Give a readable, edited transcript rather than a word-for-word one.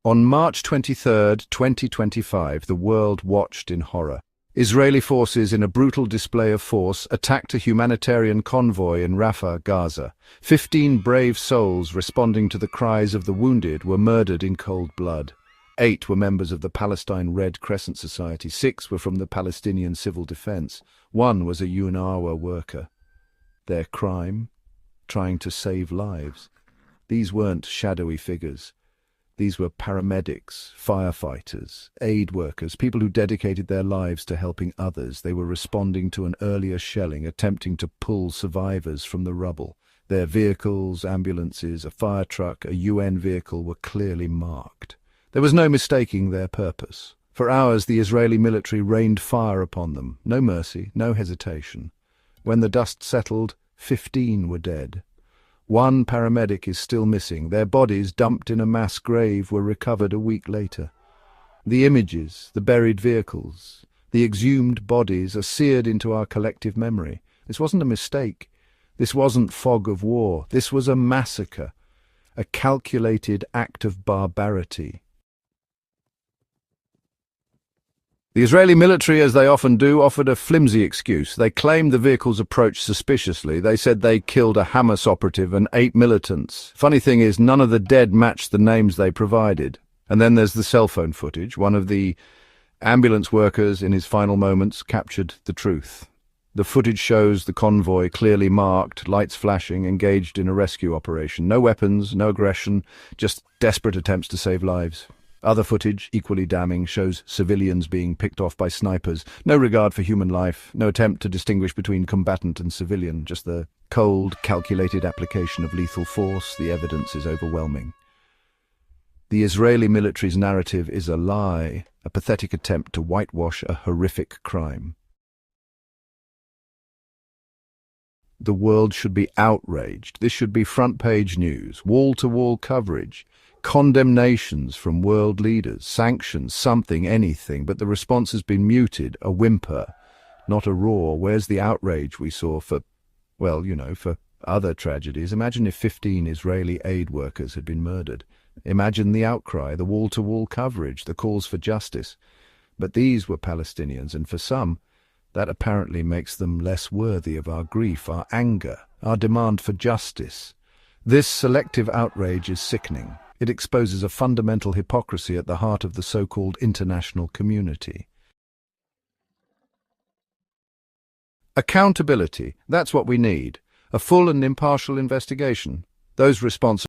On March 23, 2025, the world watched in horror. Israeli forces, in a brutal display of force, attacked a humanitarian convoy in Rafah, Gaza. 15 brave souls responding to the cries of the wounded were murdered in cold blood. 8 were members of the Palestine Red Crescent Society. 6 were from the Palestinian Civil Defense. 1 was a UNRWA worker. Their crime? Trying to save lives. These weren't shadowy figures. These were paramedics, firefighters, aid workers, people who dedicated their lives to helping others. They were responding to an earlier shelling, attempting to pull survivors from the rubble. Their vehicles, ambulances, a fire truck, a UN vehicle were clearly marked. There was no mistaking their purpose. For hours the Israeli military rained fire upon them. No mercy, no hesitation. When the dust settled, 15 were dead. 1 paramedic is still missing. Their bodies, dumped in a mass grave, were recovered a week later. The images, the buried vehicles, the exhumed bodies are seared into our collective memory. This wasn't a mistake. This wasn't fog of war. This was a massacre, a calculated act of barbarity. The Israeli military, as they often do, offered a flimsy excuse. They claimed the vehicles approached suspiciously. They said they killed a Hamas operative and 8 militants. Funny thing is, none of the dead matched the names they provided. And then there's the cell phone footage. One of the ambulance workers in his final moments captured the truth. The footage shows the convoy clearly marked, lights flashing, engaged in a rescue operation. No weapons, no aggression, just desperate attempts to save lives. Other footage, equally damning, shows civilians being picked off by snipers. No regard for human life, no attempt to distinguish between combatant and civilian, just the cold, calculated application of lethal force. The evidence is overwhelming. The Israeli military's narrative is a lie, a pathetic attempt to whitewash a horrific crime. The world should be outraged. This should be front-page news, wall-to-wall coverage. Condemnations from world leaders, sanctions, something, anything, but the response has been muted, a whimper, not a roar. Where's the outrage we saw for other tragedies? Imagine if 15 Israeli aid workers had been murdered. Imagine the outcry, the wall-to-wall coverage, the calls for justice. But these were Palestinians, and for some, that apparently makes them less worthy of our grief, our anger, our demand for justice. This selective outrage is sickening. It exposes a fundamental hypocrisy at the heart of the so-called international community. Accountability, that's what we need. A full and impartial investigation. Those responsible